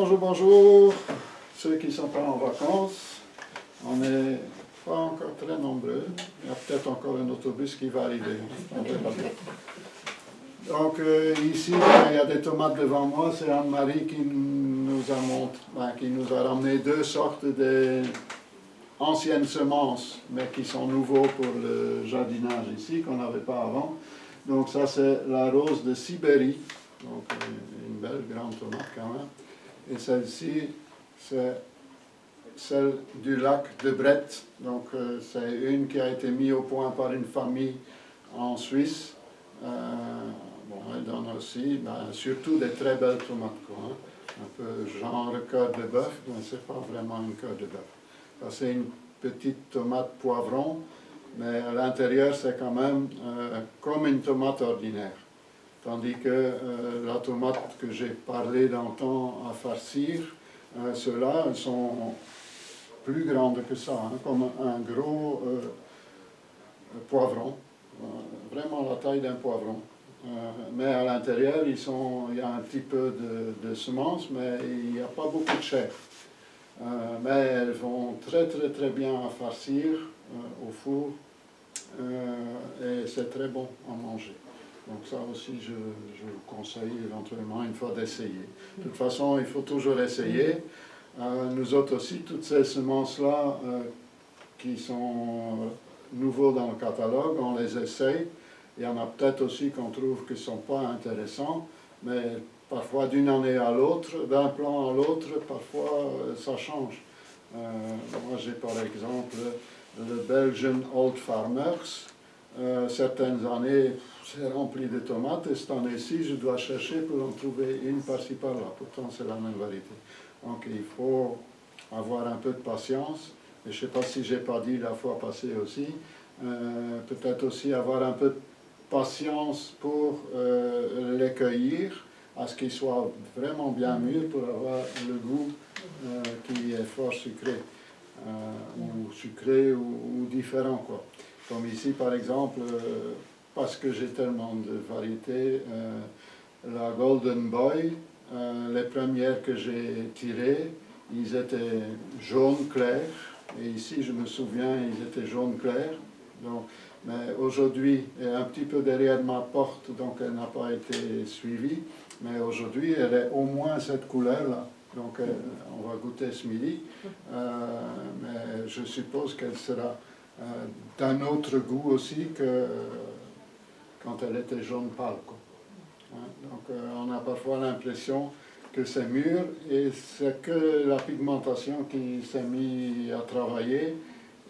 Bonjour, bonjour, ceux qui sont pas en vacances. On n'est pas encore très nombreux. Il y a peut-être encore un autobus qui va arriver. On verra bien. Donc ici, il y a des tomates devant moi. C'est Anne-Marie qui nous a ramené deux sortes d'anciennes semences, mais qui sont nouveaux pour le jardinage ici, qu'on n'avait pas avant. Donc ça, c'est la rose de Sibérie. Donc une belle grande tomate quand même. Et celle-ci, c'est celle du lac de Brette. Donc c'est une qui a été mise au point par une famille en Suisse. Elle donne aussi, surtout des très belles tomates, quoi, hein. Un peu genre cœur de bœuf, mais ce n'est pas vraiment une cœur de bœuf. Ça, c'est une petite tomate poivron, mais à l'intérieur, c'est quand même comme une tomate ordinaire. Tandis que la tomate que j'ai parlé dans le temps à farcir, ceux-là, elles sont plus grandes que ça, hein, comme un gros poivron, vraiment la taille d'un poivron. Mais à l'intérieur, il y a un petit peu de semences, mais il n'y a pas beaucoup de chair. Mais elles vont très très très bien à farcir au four, et c'est très bon à manger. Donc ça aussi, je vous conseille éventuellement une fois d'essayer. De toute façon, il faut toujours essayer. Nous autres aussi, toutes ces semences-là qui sont nouveaux dans le catalogue, on les essaye. Il y en a peut-être aussi qu'on trouve qui ne sont pas intéressants, mais parfois d'une année à l'autre, d'un plan à l'autre, parfois ça change. Moi j'ai par exemple le Belgian Old Farmers. Certaines années c'est rempli de tomates et cette année-ci je dois chercher pour en trouver une par-ci par-là. Pourtant c'est la même variété. Donc il faut avoir un peu de patience. Et je ne sais pas si je n'ai pas dit la fois passée aussi. Peut-être aussi avoir un peu de patience pour les cueillir, à ce qu'ils soient vraiment bien mûrs pour avoir le goût qui est fort sucré, ou différent, quoi. Comme ici par exemple, parce que j'ai tellement de variétés, la Golden Boy, les premières que j'ai tirées, ils étaient jaune clair, et ici je me souviens, ils étaient jaune clair. Donc, mais aujourd'hui, elle est un petit peu derrière ma porte, donc elle n'a pas été suivie. Mais aujourd'hui, elle est au moins cette couleur-là. Donc on va goûter ce midi. Mais je suppose qu'elle sera d'un autre goût aussi que quand elle était jaune pâle, quoi. Hein? Donc on a parfois l'impression que c'est mûr et c'est que la pigmentation qui s'est mise à travailler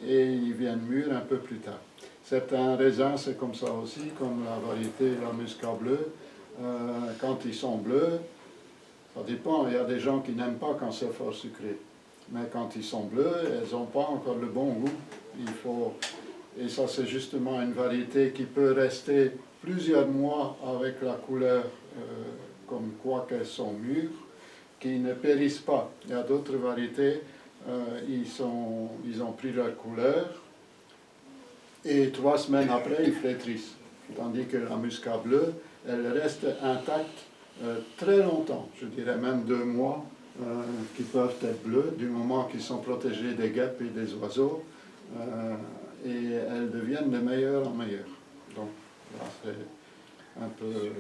et ils viennent mûrs un peu plus tard. Certains raisins, c'est comme ça aussi, comme la variété la muscat bleu. Quand ils sont bleus, ça dépend, il y a des gens qui n'aiment pas quand c'est fort sucré. Mais quand ils sont bleus, elles n'ont pas encore le bon goût. Et ça, c'est justement une variété qui peut rester plusieurs mois avec la couleur, comme quoi qu'elles sont mûres, qui ne périssent pas. Il y a d'autres variétés, ils ont pris leur couleur, et 3 semaines après, ils flétrissent. Tandis que la muscat bleue, elle reste intacte très longtemps, je dirais même 2 mois, qui peuvent être bleus, du moment qu'ils sont protégés des guêpes et des oiseaux, et elles deviennent de meilleures en meilleures. Donc, là, c'est un peu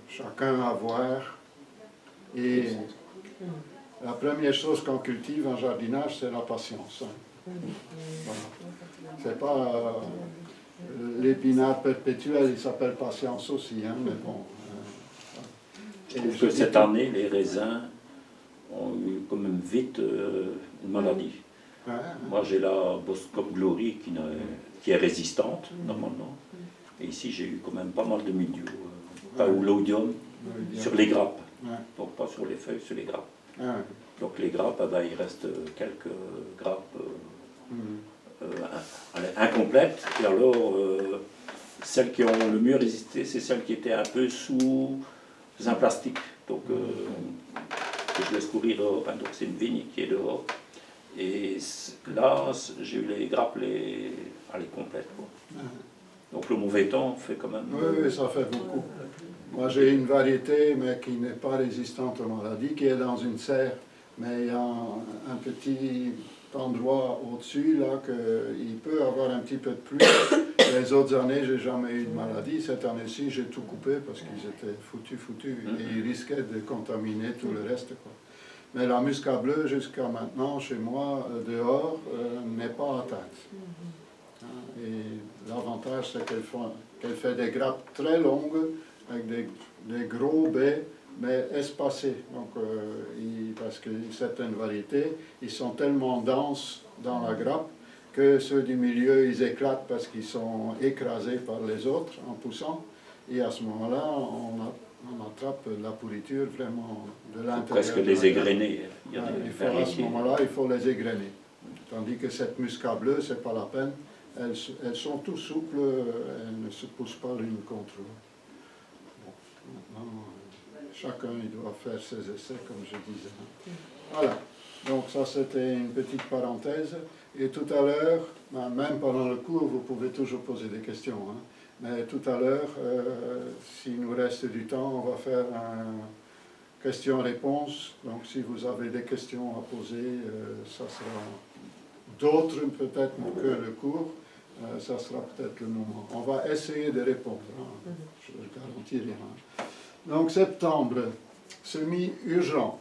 chacun à voir. Et la première chose qu'on cultive en jardinage, c'est la patience. Hein. Voilà. C'est pas l'épinard perpétuel, il s'appelle patience aussi, hein, mais bon. Je trouve que cette année, les raisins ont eu quand même vite une maladie. Moi, j'ai la Boscop Glory qui est résistante, normalement. Et ici, j'ai eu quand même pas mal de mildiou. Paulodium sur les grappes. Donc, pas sur les feuilles, sur les grappes. Donc, les grappes, il reste quelques grappes incomplètes. Et alors, celles qui ont le mieux résisté, c'est celles qui étaient un peu sous un plastique. Donc, que je laisse courir dehors. Hein, donc, c'est une vigne qui est dehors. Et là, j'ai eu les grappes complètes, quoi. Donc le mauvais temps fait quand même... Oui, ça fait beaucoup. Moi j'ai une variété, mais qui n'est pas résistante aux maladies, qui est dans une serre mais il y a un petit endroit au-dessus, là, qu'il peut avoir un petit peu de pluie. Les autres années, j'ai jamais eu de maladie. Cette année-ci, j'ai tout coupé parce qu'ils étaient foutus. Et ils risquaient de contaminer tout le reste, quoi. Mais la muscat bleue, jusqu'à maintenant, chez moi, dehors, n'est pas atteinte. Et l'avantage, c'est qu'elle fait des grappes très longues, avec des gros baies, mais espacés. Donc, parce que certaines variétés, ils sont tellement denses dans la grappe que ceux du milieu, ils éclatent parce qu'ils sont écrasés par les autres en poussant. Et à ce moment-là, on attrape la pourriture vraiment de l'intérieur. Presque les égrener. À ce moment-là, il faut les égrener. Tandis que cette muscat bleue, c'est pas la peine. Elles sont tout souples, elles ne se poussent pas l'une contre l'autre. Bon, maintenant, chacun il doit faire ses essais, comme je disais. Voilà, donc ça c'était une petite parenthèse. Et tout à l'heure, même pendant le cours, vous pouvez toujours poser des questions. Hein. Mais tout à l'heure, s'il nous reste du temps, on va faire un question-réponse. Donc si vous avez des questions à poser, ça sera d'autres peut-être que le cours. Ça sera peut-être le moment. On va essayer de répondre, hein. Je ne garantis rien. Donc septembre, semis urgent,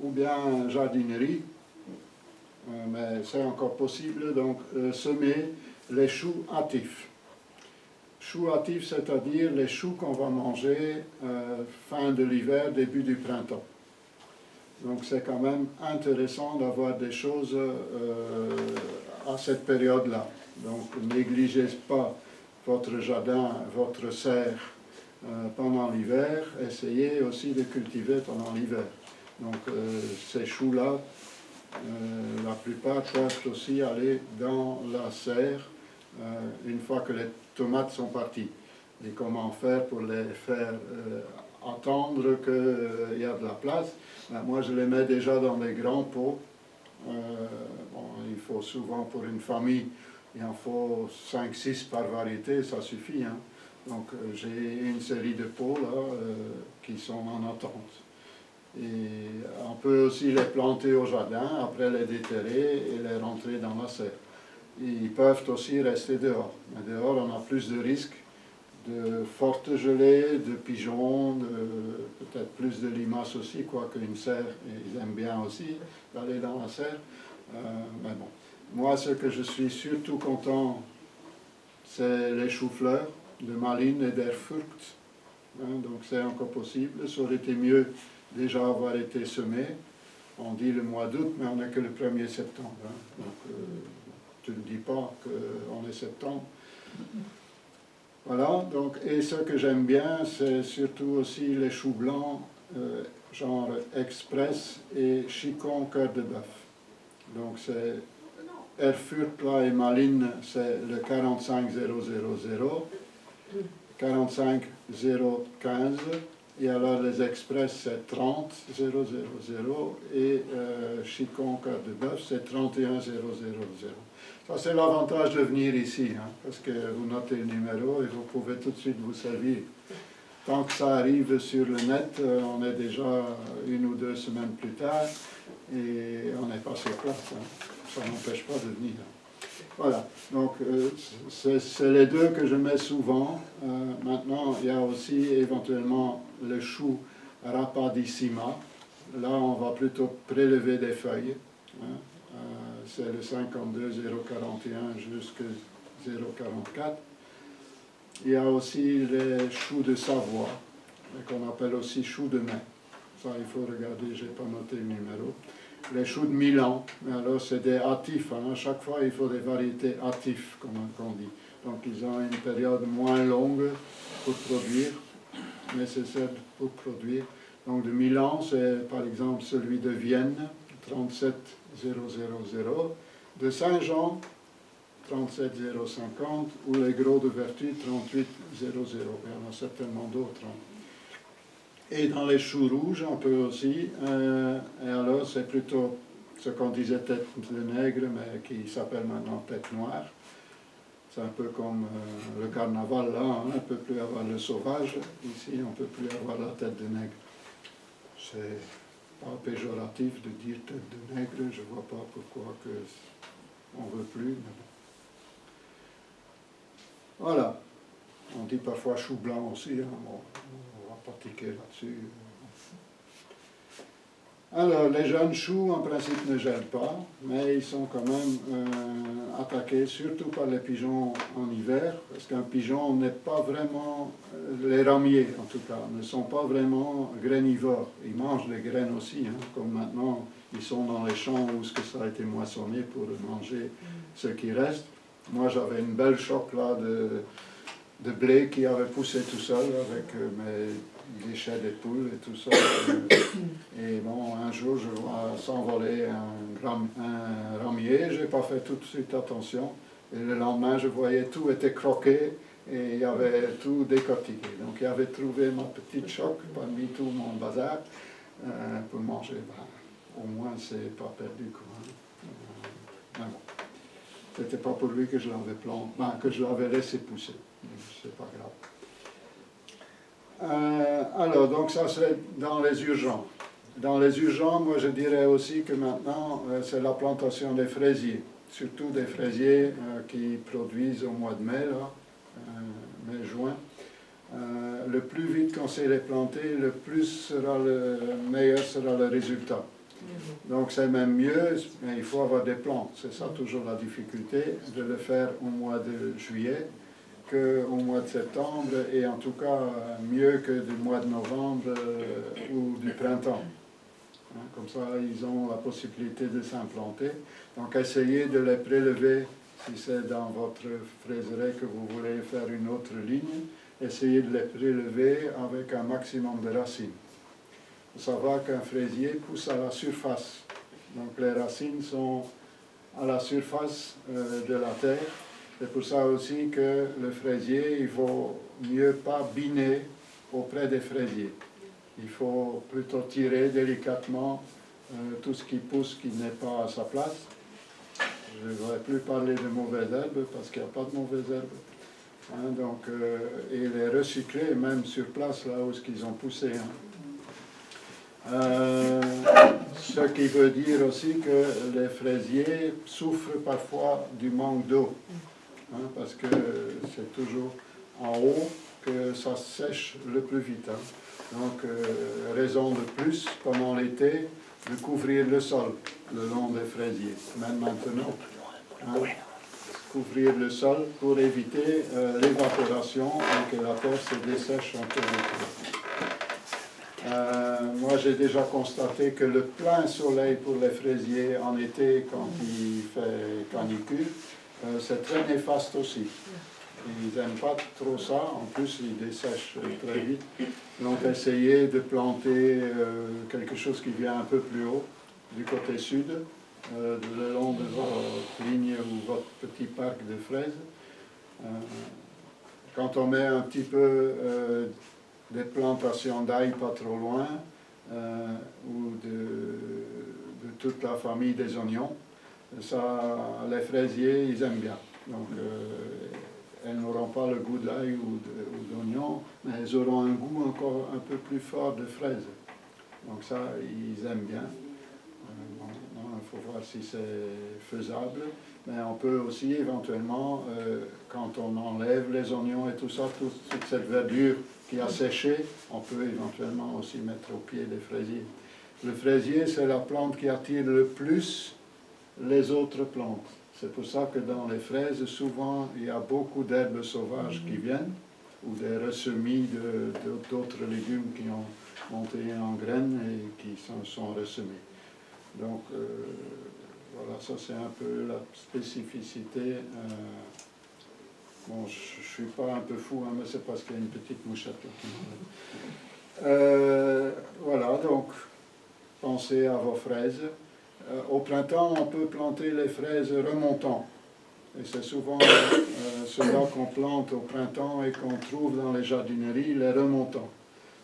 ou bien jardinerie, mais c'est encore possible, donc semer les choux hâtifs. Choux hâtifs, c'est-à-dire les choux qu'on va manger fin de l'hiver, début du printemps. Donc c'est quand même intéressant d'avoir des choses à cette période-là. Donc ne négligez pas votre jardin, votre serre pendant l'hiver. Essayez aussi de cultiver pendant l'hiver. Donc ces choux-là, la plupart peuvent aussi aller dans la serre une fois que les tomates sont parties. Et comment faire pour les faire attendre qu'il y a de la place? Ben, moi je les mets déjà dans des grands pots. Bon, il faut souvent pour une famille, il en faut 5-6 par variété, ça suffit. Hein. Donc j'ai une série de pots là qui sont en attente. Et on peut aussi les planter au jardin, après les déterrer et les rentrer dans la serre. Et ils peuvent aussi rester dehors. Mais dehors, on a plus de risques de fortes gelées, de pigeons, peut-être plus de limaces aussi, quoique une serre, ils aiment bien aussi d'aller dans la serre. Mais bon, moi, ce que je suis surtout content, c'est les choux-fleurs de Malines et d'Erfurt. Hein, donc c'est encore possible. Ça aurait été mieux déjà avoir été semé. On dit le mois d'août, mais on n'est que le 1er septembre. Hein. Donc tu ne dis pas qu'on est septembre. Voilà, donc, et ce que j'aime bien, c'est surtout aussi les choux blancs, genre Express et Chicon cœur de bœuf. Donc c'est Erfurt là et Malines, c'est le 45000, 45015, et alors les Express c'est 30000 et Chicon cœur de bœuf c'est 31000. Ça c'est l'avantage de venir ici, hein, parce que vous notez le numéro et vous pouvez tout de suite vous servir. Tant que ça arrive sur le net, on est déjà 1 ou 2 semaines plus tard et on n'est pas sur place. Hein. Ça n'empêche pas de venir. Voilà, donc c'est les deux que je mets souvent. Maintenant, il y a aussi éventuellement le chou Rapadissima. Là, on va plutôt prélever des feuilles. Hein. C'est le 52 041 jusqu'à 044. Il y a aussi les choux de Savoie, qu'on appelle aussi choux de mai. Ça, il faut regarder, je n'ai pas noté le numéro. Les choux de Milan, alors c'est des hâtifs. Hein. À chaque fois, il faut des variétés hâtifs, comme on dit. Donc, ils ont une période moins longue pour produire, nécessaire pour produire. Donc, de Milan, c'est par exemple celui de Vienne, 37000, de Saint-Jean, 37050, ou les gros de Vertu, 3800. Il y en a certainement d'autres. Hein. Et dans les choux rouges, on peut aussi, et alors c'est plutôt ce qu'on disait tête de nègre, mais qui s'appelle maintenant tête noire. C'est un peu comme le carnaval, là, hein, on ne peut plus avoir le sauvage, ici on ne peut plus avoir la tête de nègre. C'est pas péjoratif de dire tête de nègre, je ne vois pas pourquoi on ne veut plus. Mais bon. Voilà. On dit parfois chou blanc aussi, hein. Bon, on va pas tiquer là-dessus. Alors, les jeunes choux, en principe, ne gèlent pas, mais ils sont quand même attaqués, surtout par les pigeons en hiver, parce qu'un pigeon n'est pas vraiment, les ramiers en tout cas, ne sont pas vraiment grainivores. Ils mangent les graines aussi, hein, comme maintenant, ils sont dans les champs où ça a été moissonné pour manger ce qui reste. Moi, j'avais une belle chope là de blé qui avait poussé tout seul avec mes déchets des poules et tout ça. Et bon, un jour, je vois s'envoler un ramier, je n'ai pas fait tout de suite attention. Et le lendemain, je voyais tout était croqué et il y avait tout décortiqué. Donc, il avait trouvé ma petite choc parmi tout mon bazar pour manger. Ben, au moins, c'est pas perdu, quoi. Mais bon, c'était pas pour lui que je l'avais que je l'avais laissé pousser. C'est pas grave. Alors, donc ça c'est dans les urgents. Dans les urgents, moi je dirais aussi que maintenant c'est la plantation des fraisiers, surtout des fraisiers qui produisent au mois de mai, là, mai-juin. Le plus vite qu'on sait les planter, le meilleur sera le résultat. Donc c'est même mieux, mais il faut avoir des plantes. C'est ça toujours la difficulté, de le faire au mois de juillet qu'au mois de septembre, et en tout cas mieux que du mois de novembre ou du printemps. Hein, comme ça, ils ont la possibilité de s'implanter. Donc essayez de les prélever, si c'est dans votre fraisier que vous voulez faire une autre ligne, essayez de les prélever avec un maximum de racines. Il faut savoir qu'un fraisier pousse à la surface. Donc les racines sont à la surface de la terre. C'est pour ça aussi que le fraisier, il vaut mieux pas biner auprès des fraisiers. Il faut plutôt tirer délicatement tout ce qui pousse qui n'est pas à sa place. Je ne voudrais plus parler de mauvaises herbes parce qu'il n'y a pas de mauvaises herbes. Hein, donc, et les recycler même sur place là où ils ont poussé. Hein. Ce qui veut dire aussi que les fraisiers souffrent parfois du manque d'eau. Hein, parce que c'est toujours en haut que ça sèche le plus vite. Hein. Donc, raison de plus, pendant l'été, de couvrir le sol le long des fraisiers, même maintenant. Hein, couvrir le sol pour éviter l'évaporation et que la terre se dessèche un peu de moi, j'ai déjà constaté que le plein soleil pour les fraisiers en été, quand il fait canicule, c'est très néfaste aussi. Ils n'aiment pas trop ça, en plus ils dessèchent très vite. Donc essayez de planter quelque chose qui vient un peu plus haut, du côté sud, le long de votre ligne ou votre petit parc de fraises. Quand on met un petit peu des plantations d'ail pas trop loin, ou de toute la famille des oignons, ça, les fraisiers, ils aiment bien. Donc, elles n'auront pas le goût d'ail ou d'oignon, mais elles auront un goût encore un peu plus fort de fraises. Donc ça, ils aiment bien. Il faut voir si c'est faisable. Mais on peut aussi éventuellement, quand on enlève les oignons et tout ça, toute cette verdure qui a séché, on peut éventuellement aussi mettre au pied des fraisiers. Le fraisier, c'est la plante qui attire le plus les autres plantes. C'est pour ça que dans les fraises, souvent, il y a beaucoup d'herbes sauvages qui viennent, ou des ressemis d'autres légumes qui ont monté en graines et qui sont ressemés. Donc, voilà, ça c'est un peu la spécificité. Bon, je ne suis pas un peu fou, hein, mais c'est parce qu'il y a une petite mouchette là. Voilà, donc, pensez à vos fraises. Au printemps, on peut planter les fraises remontant. Et c'est souvent ceux-là qu'on plante au printemps et qu'on trouve dans les jardineries, les remontants.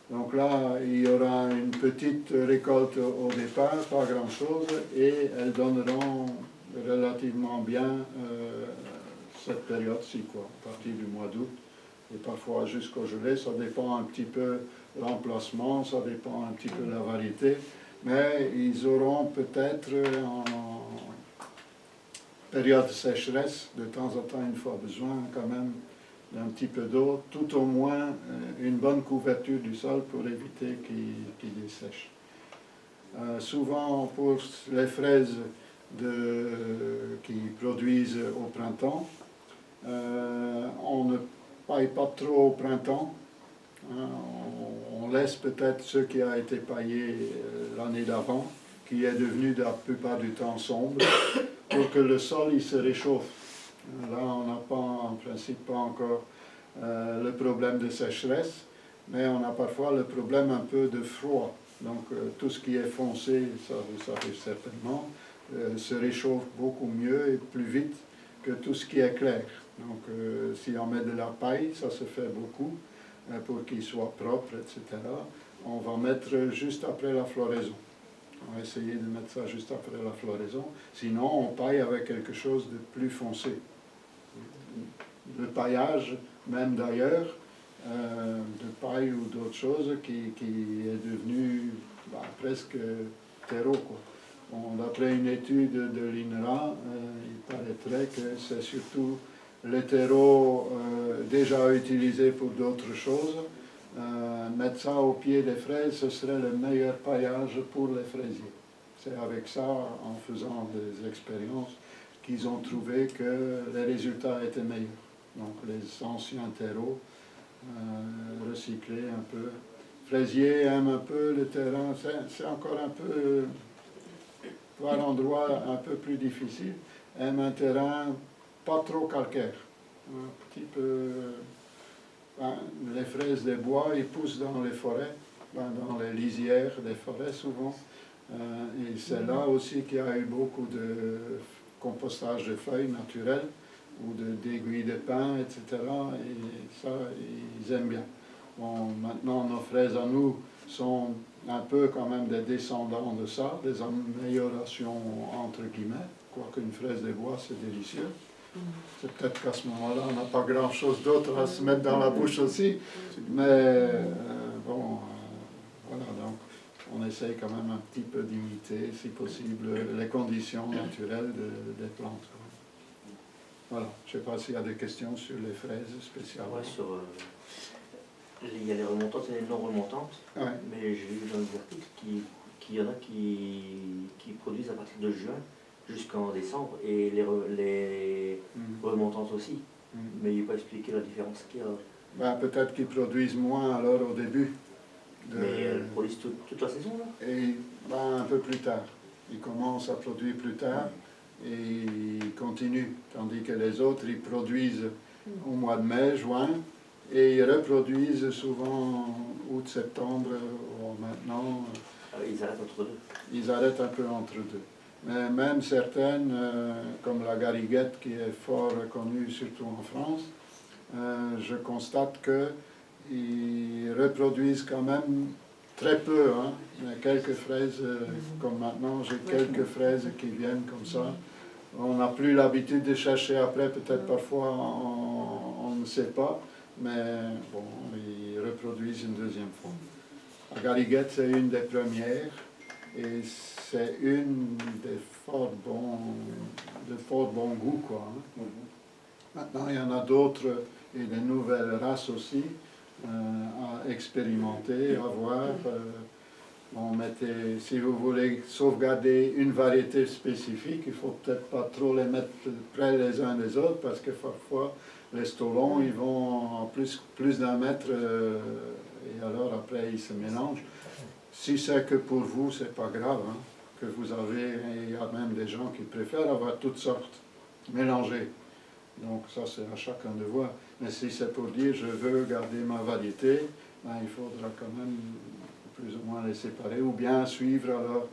Donc là, il y aura une petite récolte au départ, pas grand-chose, et elles donneront relativement bien cette période-ci, quoi, à partir du mois d'août, et parfois jusqu'au gelée. Ça dépend un petit peu de l'emplacement, ça dépend un petit peu de la variété. mais ils auront peut-être en période de sécheresse, de temps en temps, une fois besoin quand même d'un petit peu d'eau, tout au moins une bonne couverture du sol pour éviter qu'il dessèche. Souvent pour les fraises qui produisent au printemps, on ne paille pas trop au printemps. On laisse peut-être ce qui a été paillé l'année d'avant, qui est devenu la plupart du temps sombre, pour que le sol il se réchauffe. Là, on n'a pas, en principe pas encore le problème de sécheresse, mais on a parfois le problème un peu de froid. Donc tout ce qui est foncé, ça vous savez certainement, se réchauffe beaucoup mieux et plus vite que tout ce qui est clair. Donc si on met de la paille, ça se fait beaucoup pour qu'il soit propre, etc. On va mettre juste après la floraison. On va essayer de mettre ça juste après la floraison. Sinon, on paille avec quelque chose de plus foncé. Le paillage, même d'ailleurs, de paille ou d'autres choses, qui est devenu presque terreau, quoi. Bon, d'après une étude de l'INRA, il paraîtrait que c'est surtout le terreau déjà utilisé pour d'autres choses. Mettre ça au pied des fraises, ce serait le meilleur paillage pour les fraisiers. C'est avec ça, en faisant des expériences, qu'ils ont trouvé que les résultats étaient meilleurs. Donc les anciens terreaux recyclés un peu. Fraisiers aiment un peu le terrain, c'est encore un peu, par endroit un peu plus difficile, aiment un terrain pas trop calcaire, un petit peu. Les fraises des bois, ils poussent dans les forêts, dans les lisières des forêts souvent. Et c'est là aussi qu'il y a eu beaucoup de compostage de feuilles naturelles ou d'aiguilles de pin, etc. Et ça, ils aiment bien. Bon, maintenant, nos fraises à nous sont un peu quand même des descendants de ça, des améliorations entre guillemets, quoique une fraise des bois, c'est délicieux. C'est peut-être qu'à ce moment-là, on n'a pas grand-chose d'autre à se mettre dans la bouche aussi, mais bon, voilà, donc on essaye quand même un petit peu d'imiter, si possible, les conditions naturelles des plantes. Voilà, je ne sais pas s'il y a des questions sur les fraises spécialement. Ouais, il y a les remontantes et les non remontantes, ouais. Mais j'ai lu dans les articles qu'il y en a qui produisent à partir de juin jusqu'en décembre, et les remontantes aussi. Mais il n'est pas expliqué la différence qu'il y a. Ben, peut-être qu'ils produisent moins alors au début. Mais elles produisent toute la saison là. Et ben, un peu plus tard. Ils commencent à produire plus tard et ils continuent. Tandis que les autres, ils produisent au mois de mai, juin, et ils reproduisent souvent août, septembre, maintenant. Ils arrêtent entre deux. Ils arrêtent un peu entre deux. Mais même certaines, comme la gariguette qui est fort reconnue surtout en France, je constate qu'ils reproduisent quand même très peu. Hein. Il y a quelques fraises, comme maintenant, j'ai quelques fraises qui viennent comme ça. On n'a plus l'habitude de chercher après, peut-être parfois on ne sait pas, mais bon, ils reproduisent une deuxième fois. La gariguette, c'est une des premières. Et c'est une de fort bon goût, quoi. Hein. Maintenant, il y en a d'autres et de nouvelles races aussi à expérimenter, à voir. Si vous voulez sauvegarder une variété spécifique, il ne faut peut-être pas trop les mettre près les uns des autres, parce que parfois, les stolons, ils vont en plus d'un mètre, et alors après, ils se mélangent. Si c'est que pour vous, c'est pas grave, hein, que vous avez, il y a même des gens qui préfèrent avoir toutes sortes mélangées. Donc ça, c'est à chacun de voir. Mais si c'est pour dire, je veux garder ma variété, ben, il faudra quand même plus ou moins les séparer, ou bien suivre alors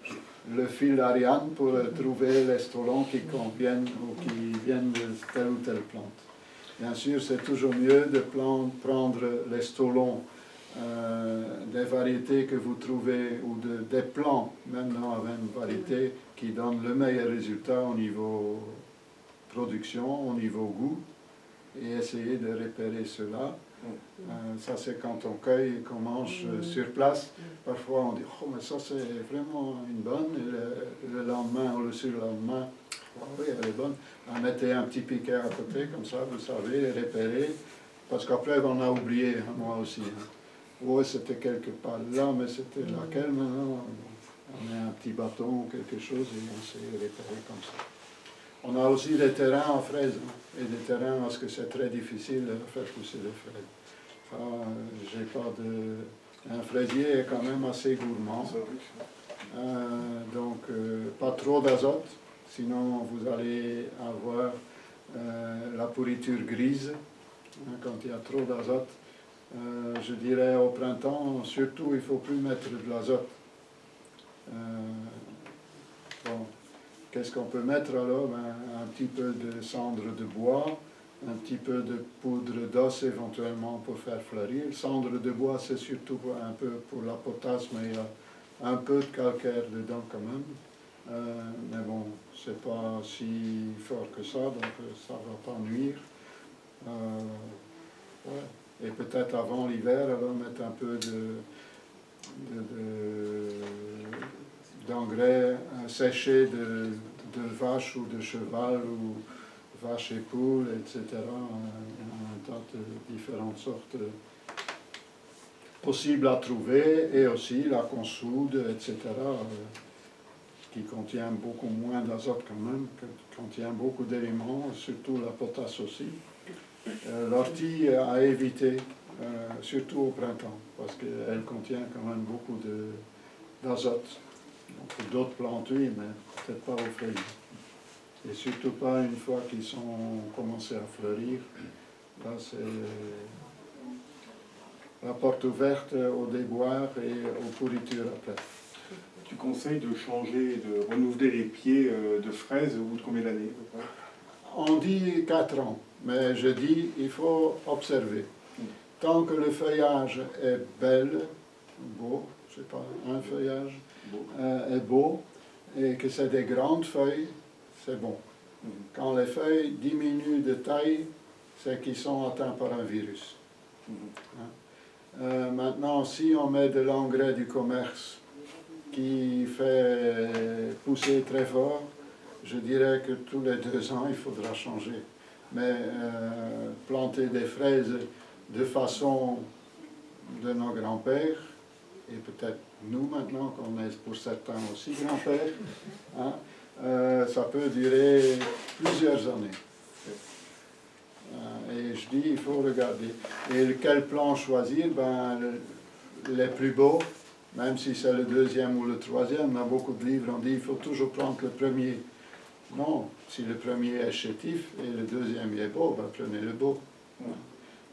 le fil d'Ariane pour trouver les stolons qui conviennent ou qui viennent de telle ou telle plante. Bien sûr, c'est toujours mieux de prendre les stolons des variétés que vous trouvez, ou des plants, même dans la même variété, qui donnent le meilleur résultat au niveau production, au niveau goût, et essayer de repérer cela. Ça, c'est quand on cueille, qu'on mange sur place. Parfois, on dit « Oh, mais ça, c'est vraiment une bonne. » Et le lendemain ou le surlendemain, oh, oui, elle est bonne. On mettait un petit piquet à côté, comme ça, vous savez, repérer. Parce qu'après, on a oublié, hein, moi aussi. Hein. Oui, c'était quelque part là, mais c'était laquelle maintenant? On met un petit bâton ou quelque chose et on s'est repéré comme ça. On a aussi des terrains en fraises, hein, et des terrains parce que c'est très difficile de faire pousser des fraises. J'ai pas de... Un fraisier est quand même assez gourmand, donc pas trop d'azote, sinon vous allez avoir la pourriture grise, hein, quand il y a trop d'azote. Je dirais au printemps, surtout, il ne faut plus mettre de l'azote. Bon. Qu'est-ce qu'on peut mettre alors? Un petit peu de cendre de bois, un petit peu de poudre d'os éventuellement pour faire fleurir. Cendre de bois, c'est surtout un peu pour la potasse, mais il y a un peu de calcaire dedans quand même. Mais bon, c'est pas si fort que ça, donc ça ne va pas nuire. Ouais. Et peut-être avant l'hiver, alors mettre un peu d'engrais séché de vache ou de cheval ou vache et poule, etc. Il y a un tas de différentes sortes possibles à trouver, et aussi la consoude, etc., qui contient beaucoup moins d'azote quand même, qui contient beaucoup d'éléments, surtout la potasse aussi. L'ortie à éviter, surtout au printemps, parce qu'elle contient quand même beaucoup d'azote. D'autres plantes, oui, mais peut-être pas au fraisier. Et surtout pas une fois qu'ils sont commencés à fleurir. Là, c'est la porte ouverte au déboire et aux pourritures après. Tu conseilles de changer, de renouveler les pieds de fraises au bout de combien d'années? On dit 4 ans, mais je dis il faut observer. Tant que le feuillage est bel, beau, je sais pas, un feuillage est beau, et que c'est des grandes feuilles, c'est bon. Quand les feuilles diminuent de taille, c'est qu'ils sont atteints par un virus. Maintenant, si on met de l'engrais du commerce qui fait pousser très fort, je dirais que tous les 2 ans, il faudra changer. Mais planter des fraises de façon de nos grands-pères, et peut-être nous maintenant, qu'on est pour certains aussi grands-pères, hein, ça peut durer plusieurs années. Et je dis, il faut regarder. Et quel plan choisir? Ben, les plus beaux, même si c'est le 2e ou le 3e, on a beaucoup de livres, on dit il faut toujours prendre le premier. Non, si le premier est chétif et le 2e est beau, ben prenez le beau.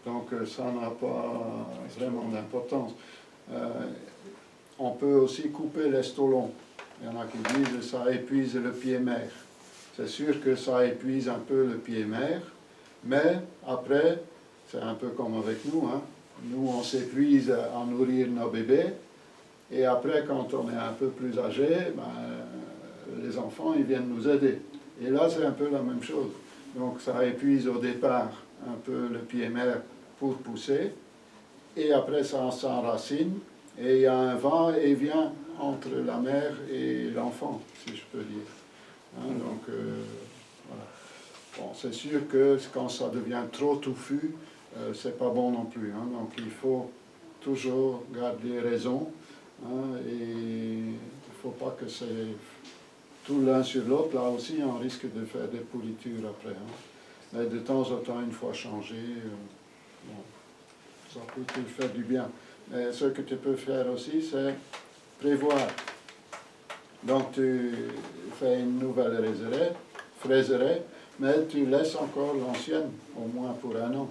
Donc ça n'a pas vraiment d'importance. On peut aussi couper les stolons. Il y en a qui disent que ça épuise le pied mère. C'est sûr que ça épuise un peu le pied mère, mais après, c'est un peu comme avec nous, hein. Nous on s'épuise à nourrir nos bébés, et après quand on est un peu plus âgé, ben, les enfants ils viennent nous aider. Et là c'est un peu la même chose. Donc ça épuise au départ un peu le pied mère pour pousser, et après ça s'enracine, et il y a un va-et-vient entre la mère et l'enfant, si je peux dire. Hein, donc, voilà. Bon, c'est sûr que quand ça devient trop touffu, c'est pas bon non plus. Hein, donc il faut toujours garder raison, hein, et il ne faut pas que c'est tout l'un sur l'autre. Là aussi, on risque de faire des pourritures après. Hein. Mais de temps en temps, une fois changé, bon, ça peut te faire du bien. Mais ce que tu peux faire aussi, c'est prévoir. Donc tu fais une nouvelle fraiseraie, mais tu laisses encore l'ancienne, au moins pour 1 an.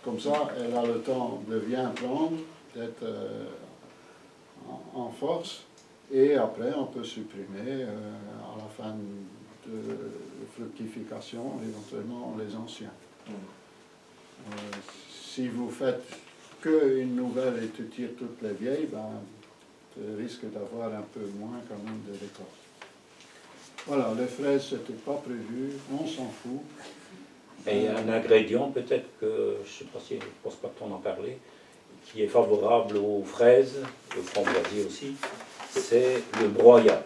Comme ça, elle a le temps de bien prendre, d'être en force, et après on peut supprimer à la fin de fructification, éventuellement les anciens. Si vous faites qu'une nouvelle et tu tires toutes les vieilles, ben, tu risques d'avoir un peu moins quand même de récolte. Voilà, les fraises, c'était pas prévu, on s'en fout. Et un ingrédient, peut-être que, je ne sais pas si, je pense pas que tu en as parlé, qui est favorable aux fraises, aux framboisiers aussi, c'est le broyat.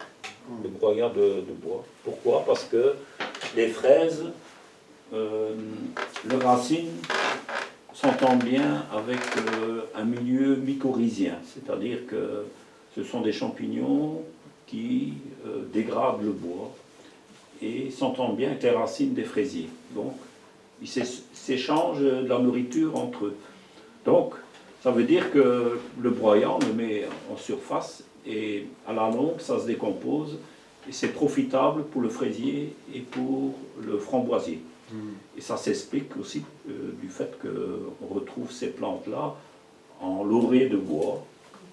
Le broyat de bois. Pourquoi? Parce que les fraises, leurs racines s'entendent bien avec un milieu mycorhizien, c'est-à-dire que ce sont des champignons qui dégradent le bois et s'entendent bien avec les racines des fraisiers. Donc, ils s'échangent de la nourriture entre eux. Donc, ça veut dire que le broyat, on le met en surface et à la longue, ça se décompose et c'est profitable pour le fraisier et pour le framboisier. Et ça s'explique aussi du fait qu'on retrouve ces plantes-là en laurier de bois,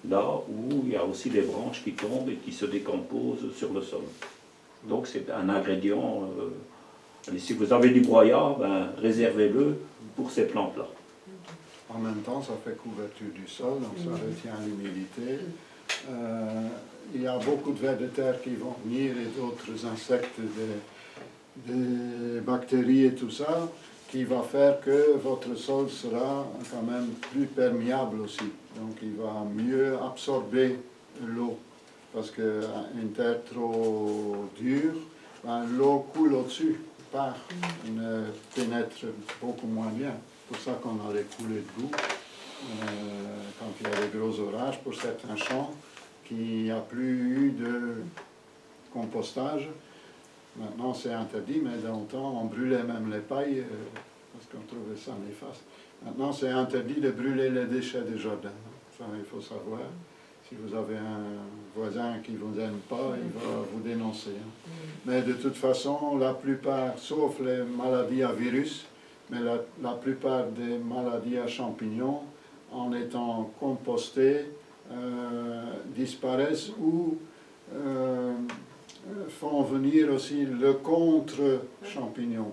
là où il y a aussi des branches qui tombent et qui se décomposent sur le sol. Donc c'est un ingrédient. Et si vous avez du broyat, ben, réservez-le pour ces plantes-là. En même temps, ça fait couverture du sol, donc ça retient l'humidité. Il y a beaucoup de vers de terre qui vont venir et d'autres insectes, des bactéries et tout ça, qui va faire que votre sol sera quand même plus perméable aussi. Donc il va mieux absorber l'eau. Parce qu'une terre trop dure, ben, l'eau coule au-dessus, part, ne pénètre beaucoup moins bien. C'est pour ça qu'on a les coulées de boue. Quand il y a des gros orages pour certains champs, qu'il n'y a plus eu de compostage. Maintenant c'est interdit, mais dans le temps on brûlait même les pailles parce qu'on trouvait ça néfaste. Maintenant c'est interdit de brûler les déchets des jardins. Ça il faut savoir. Si vous avez un voisin qui ne vous aime pas, il va vous dénoncer. Mais de toute façon, la plupart, sauf les maladies à virus, mais la plupart des maladies à champignons, en étant compostées, disparaissent ou font venir aussi le contre-champignon.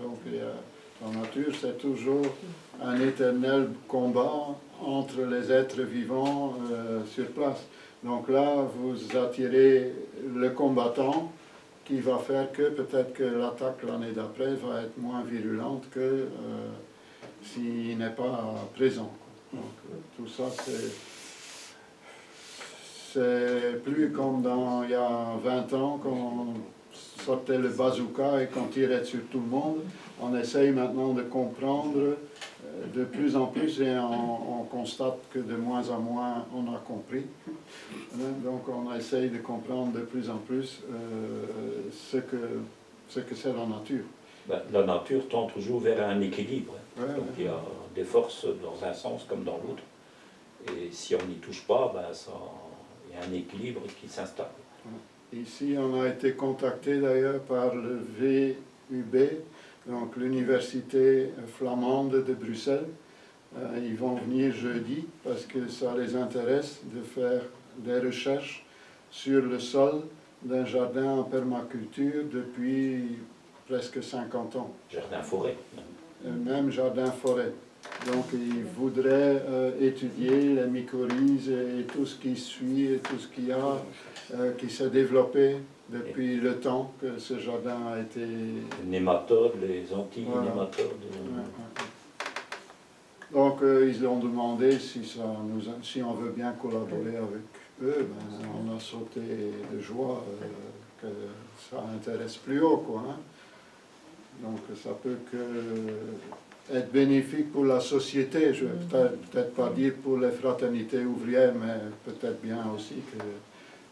Donc en nature, c'est toujours un éternel combat entre les êtres vivants sur place. Donc là, vous attirez le combattant qui va faire que peut-être que l'attaque l'année d'après va être moins virulente que s'il n'est pas présent. Donc tout ça, c'est plus comme il y a 20 ans qu'on sortait le bazooka et qu'on tirait sur tout le monde. On essaye maintenant de comprendre de plus en plus et on constate que de moins en moins on a compris. Donc on essaye de comprendre de plus en plus ce que c'est la nature. Ben, la nature tend toujours vers un équilibre. Ouais, donc il y a des forces dans un sens comme dans l'autre. Et si on n'y touche pas, ben, il y a un équilibre qui s'installe. Ici on a été contacté d'ailleurs par le VUB, donc l'université flamande de Bruxelles. Ils vont venir jeudi parce que ça les intéresse de faire des recherches sur le sol d'un jardin en permaculture depuis presque 50 ans. Jardin-forêt. Même jardin-forêt. Donc ils voudraient étudier les mycorhizes et tout ce qui suit et tout ce qu'il y a, qui s'est développé depuis le temps que ce jardin a été... Les nématodes, les anti-nématodes. Voilà. Donc ils ont demandé si on veut bien collaborer avec eux. Ben, on a sauté de joie que ça intéresse plus haut, quoi. Hein. Donc ça peut que être bénéfique pour la société. Je vais peut-être pas dire pour les fraternités ouvrières, mais peut-être bien aussi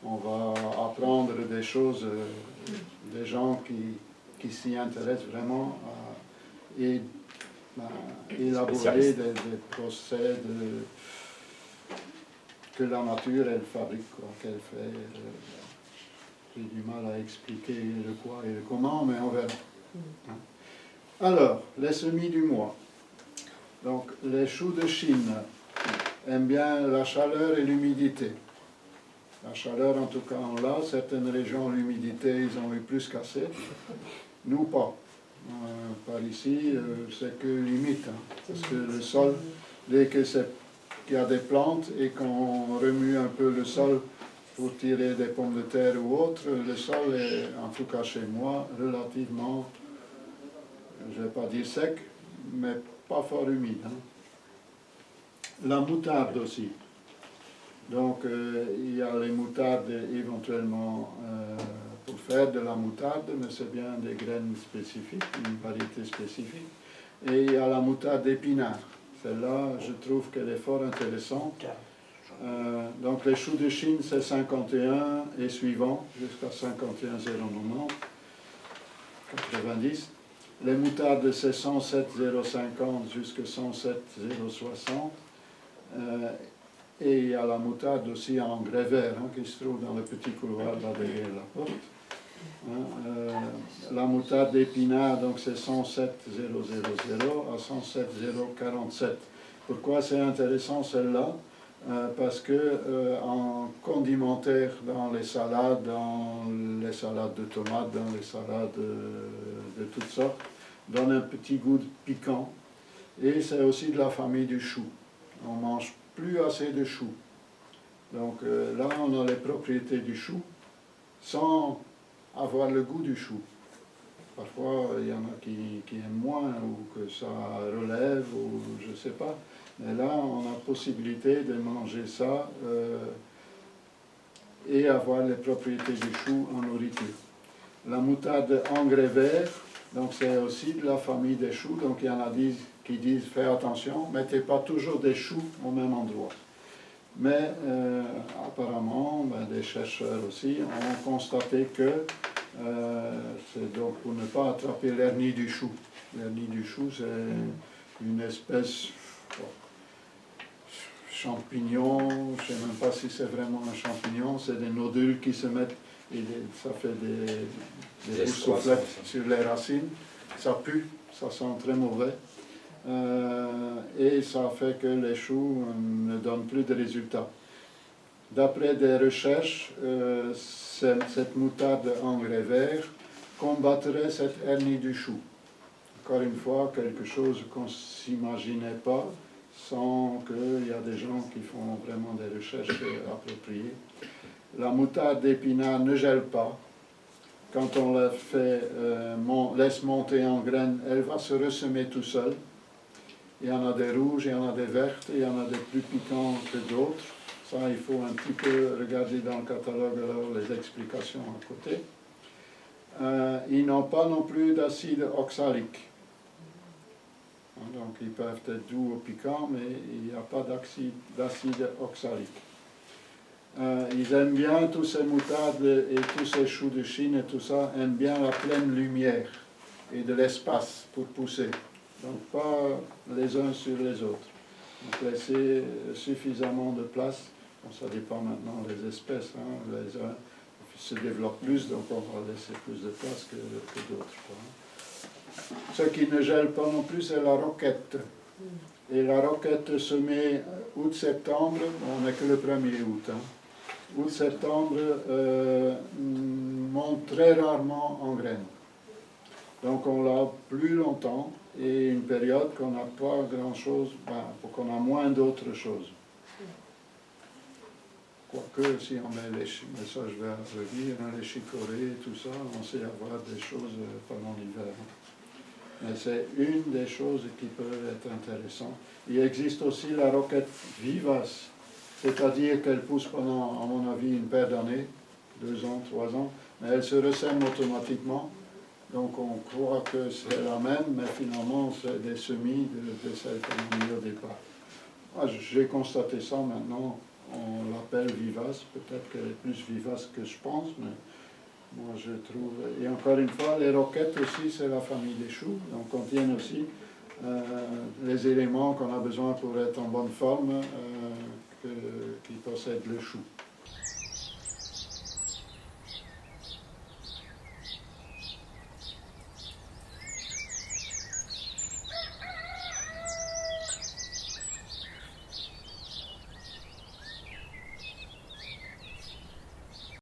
qu'on va apprendre des choses, des gens qui s'y intéressent vraiment et élaborer des procès que la nature elle fabrique, qu'elle fait. J'ai du mal à expliquer le quoi et le comment, mais on verra. Alors, les semis du mois. Donc, les choux de Chine aiment bien la chaleur et l'humidité. La chaleur, en tout cas, on l'a. Certaines régions, l'humidité, ils ont eu plus qu'assez. Nous, pas. Par ici, c'est que limite. Hein, parce que le sol, dès qu'il y a des plantes et qu'on remue un peu le sol pour tirer des pommes de terre ou autre, le sol est, en tout cas chez moi, relativement je ne vais pas dire sec, mais pas fort humide. Hein. La moutarde aussi. Donc il y a les moutardes éventuellement pour faire de la moutarde, mais c'est bien des graines spécifiques, une variété spécifique. Et il y a la moutarde d'épinard. Celle-là, je trouve qu'elle est fort intéressante. Donc les choux de Chine, c'est 51 et suivant, jusqu'à 51,090, 90. Les moutardes, c'est 107,050 jusqu'à 107,060. Et il y a la moutarde aussi en grès vert, hein, qui se trouve dans le petit couloir là derrière la porte. La moutarde d'épinard, donc c'est 107,000 à 107,047. Pourquoi c'est intéressant celle-là? Parce que en condimentaire dans les salades de tomates, dans les salades de toutes sortes, donne un petit goût piquant. Et c'est aussi de la famille du chou. On mange plus assez de chou. Donc là, on a les propriétés du chou sans avoir le goût du chou. Parfois, il y en a qui aiment moins ou que ça relève ou je ne sais pas. Mais là, on a possibilité de manger ça et avoir les propriétés du chou en nourriture. La moutarde engrais vert, donc c'est aussi de la famille des choux. Donc il y en a qui disent faites attention, mettez pas toujours des choux au même endroit. Mais apparemment, des chercheurs aussi ont constaté que c'est donc pour ne pas attraper l'hernie du chou. L'hernie du chou, c'est une espèce champignon, je ne sais même pas si c'est vraiment un champignon, c'est des nodules qui se mettent et ça fait des boursouflettes sur les racines. Ça pue, ça sent très mauvais. Et ça fait que les choux ne donnent plus de résultats. D'après des recherches, cette moutarde engrais vert combattrait cette hernie du chou. Encore une fois, quelque chose qu'on ne s'imaginait pas, sans qu'il y a des gens qui font vraiment des recherches appropriées. La moutarde d'épinard ne gèle pas. Quand on la laisse monter en graines, elle va se ressemer tout seul. Il y en a des rouges, il y en a des vertes, il y en a des plus piquants que d'autres. Ça, il faut un petit peu regarder dans le catalogue alors les explications à côté. Ils n'ont pas non plus d'acide oxalique. Donc ils peuvent être doux ou piquants, mais il n'y a pas d'acide oxalique. Ils aiment bien, tous ces moutardes et tous ces choux de Chine et tout ça, aiment bien la pleine lumière et de l'espace pour pousser. Donc pas les uns sur les autres. Donc laisser suffisamment de place. Bon, ça dépend maintenant des espèces. Hein. Les uns se développent plus, donc on va laisser plus de place que d'autres. Ce qui ne gèle pas non plus, c'est la roquette. Et la roquette semée août-septembre, on n'est que le 1er août. Hein. Août-septembre monte très rarement en graines. Donc on l'a plus longtemps et une période qu'on n'a pas grand-chose, qu'on a moins d'autres choses. Quoique si on met mais ça je vais revenir, hein, les chicorées, tout ça, on sait avoir des choses pendant l'hiver. Mais c'est une des choses qui peuvent être intéressantes. Il existe aussi la roquette vivace, c'est-à-dire qu'elle pousse pendant, à mon avis, une paire d'années, 2 ans, 3 ans, mais elle se ressème automatiquement. Donc on croit que c'est la même, mais finalement c'est des semis de celles qu'on a mis au départ. Moi, j'ai constaté ça maintenant, on l'appelle vivace, peut-être qu'elle est plus vivace que je pense, mais moi je trouve... Et encore une fois, les roquettes aussi, c'est la famille des choux, donc contiennent aussi les éléments qu'on a besoin pour être en bonne forme qui possèdent le chou.